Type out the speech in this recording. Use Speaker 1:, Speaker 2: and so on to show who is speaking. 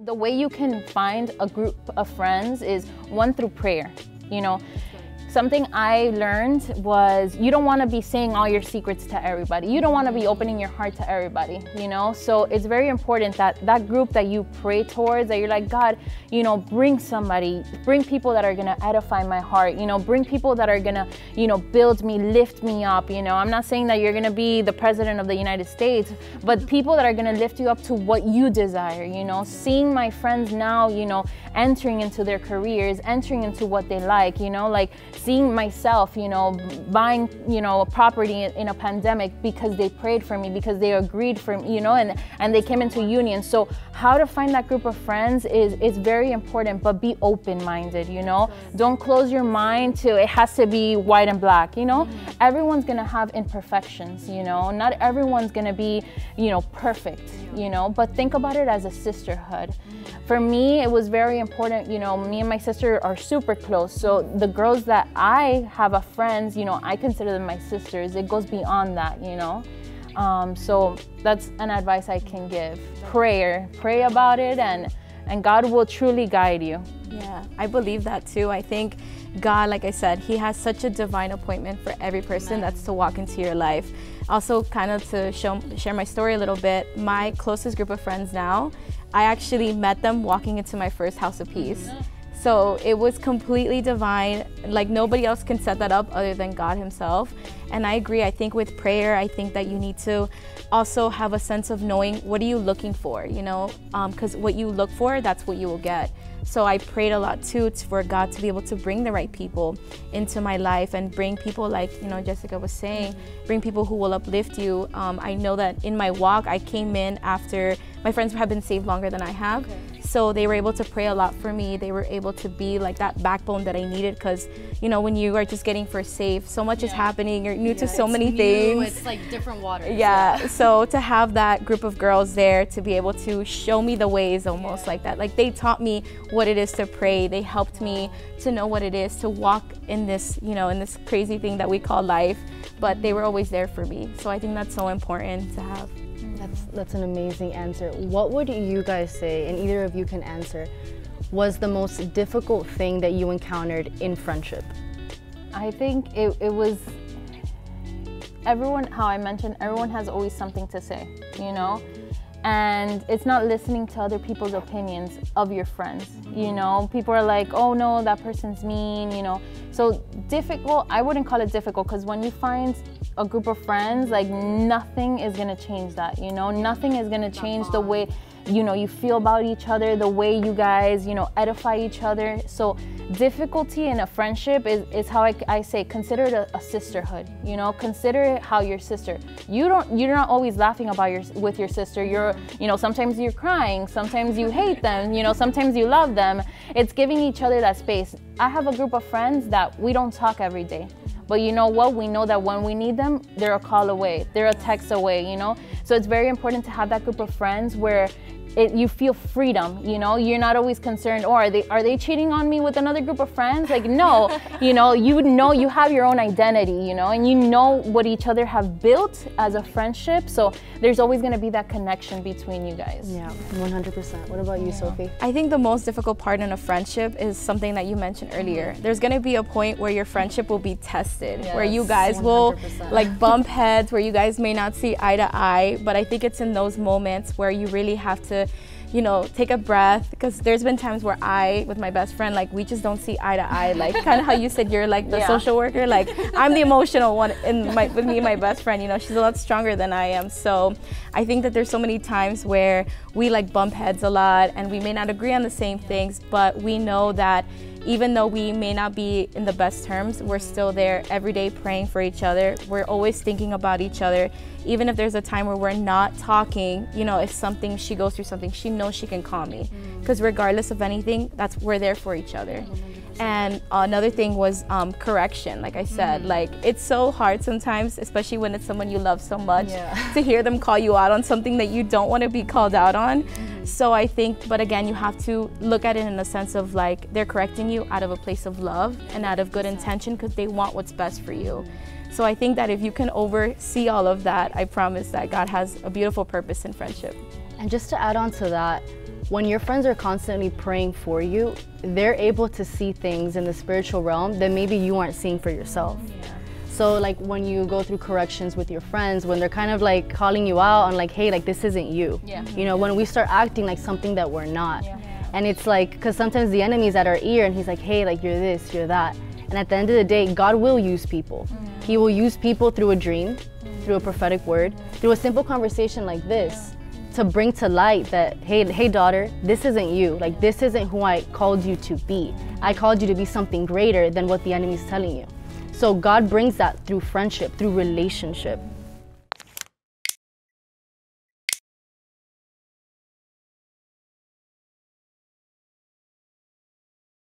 Speaker 1: The way you can find a group of friends is one, through prayer. You know, something I learned was you don't want to be saying all your secrets to everybody. You don't want to be opening your heart to everybody, you know? So it's very important that that group that you pray towards, that you're like, God, you know, bring somebody, bring people that are going to edify my heart, you know, bring people that are going to, you know, build me, lift me up, you know? I'm not saying that you're going to be the president of the United States, but people that are going to lift you up to what you desire, you know? Seeing my friends now, you know, entering into their careers, entering into what they like, you know, like seeing myself, you know, buying, you know, a property in a pandemic because they prayed for me, because they agreed for me, you know, and they came into union. So how to find that group of friends is very important, but be open-minded, you know. Don't close your mind to it has to be white and black, you know. Everyone's gonna have imperfections, you know. Not everyone's gonna be, you know, perfect, you know, but think about it as a sisterhood. For me, it was very important, you know, me and my sister are super close. So the girls that I have as friends, you know, I consider them my sisters. It goes beyond that, you know. So that's an advice I can give. Pray about it, and God will truly guide you.
Speaker 2: Yeah, I believe that too. I think God, like I said, He has such a divine appointment for every person that's to walk into your life. Also, kind of to share my story a little bit, my closest group of friends now, I actually met them walking into my first House of Peace. So it was completely divine. Like nobody else can set that up other than God Himself. And I agree, I think with prayer, I think that you need to also have a sense of knowing what are you looking for, you know, because what you look for, that's what you will get. So I prayed a lot too for God to be able to bring the right people into my life and bring people like, you know, Jessica was saying, bring people who will uplift you. I know that in my walk, I came in after my friends have been saved longer than I have. So they were able to pray a lot for me. They were able to be like that backbone that I needed because, you know, when you are just getting first saved, so much is happening. You're new to so many things.
Speaker 3: It's like different waters.
Speaker 2: Yeah. So to have that group of girls there to be able to show me the ways almost like that. Like they taught me what it is to pray. They helped me to know what it is to walk in this, you know, in this crazy thing that we call life. But they were always there for me. So I think that's so important to have.
Speaker 4: That's an amazing answer. What would you guys say, and either of you can answer, was the most difficult thing that you encountered in friendship?
Speaker 1: I think it was everyone, how I mentioned, everyone has always something to say, you know? And it's not listening to other people's opinions of your friends, you know? People are like, oh no, that person's mean, you know? So difficult, I wouldn't call it difficult, because when you find a group of friends, like nothing is gonna change that, you know? Nothing is gonna change the way, you know, you feel about each other, the way you guys, you know, edify each other. So difficulty in a friendship is how I say, consider it a sisterhood, you know? Consider it how your sister. You're not always laughing about with your sister. You know, sometimes you're crying, sometimes you hate them, you know, sometimes you love them. It's giving each other that space. I have a group of friends that we don't talk every day. But you know what? We know that when we need them, they're a call away, they're a text away, you know? So it's very important to have that group of friends where you feel freedom, you know? You're not always concerned, oh, are they cheating on me with another group of friends? Like, no, you know you have your own identity, you know, and you know what each other have built as a friendship. So there's always gonna be that connection between you guys.
Speaker 4: Yeah, 100%. What about you, Sophie?
Speaker 2: I think the most difficult part in a friendship is something that you mentioned earlier. There's gonna be a point where your friendship will be tested, where you guys 100%. Will like bump heads, where you guys may not see eye to eye, but I think it's in those moments where you really have to, you know, take a breath, because there's been times where with my best friend, like we just don't see eye to eye, like kind of how you said you're like the social worker, like I'm the emotional one with me and my best friend, you know, she's a lot stronger than I am. So I think that there's so many times where we like bump heads a lot and we may not agree on the same things, but we know that even though we may not be in the best terms, we're still there every day praying for each other. We're always thinking about each other. Even if there's a time where we're not talking, you know, if she goes through something, she knows she can call me. Because regardless of anything, we're there for each other. And another thing was correction. Like I said, like it's so hard sometimes, especially when it's someone you love so much, to hear them call you out on something that you don't want to be called out on. So I think, but again, you have to look at it in the sense of like they're correcting you out of a place of love and out of good intention because they want what's best for you. So I think that if you can oversee all of that, I promise that God has a beautiful purpose in friendship.
Speaker 4: And just to add on to that, when your friends are constantly praying for you, they're able to see things in the spiritual realm that maybe you aren't seeing for yourself. So like when you go through corrections with your friends, when they're kind of like calling you out on like, hey, like this isn't you. You know, when we start acting like something that we're not. And it's like, because sometimes the enemy's at our ear and he's like, hey, like you're this, you're that. And at the end of the day, God will use people. He will use people through a dream, through a prophetic word, through a simple conversation like this, to bring to light that, hey daughter, this isn't you. Like this isn't who I called you to be. I called you to be something greater than what the enemy's telling you. So God brings that through friendship, through relationship.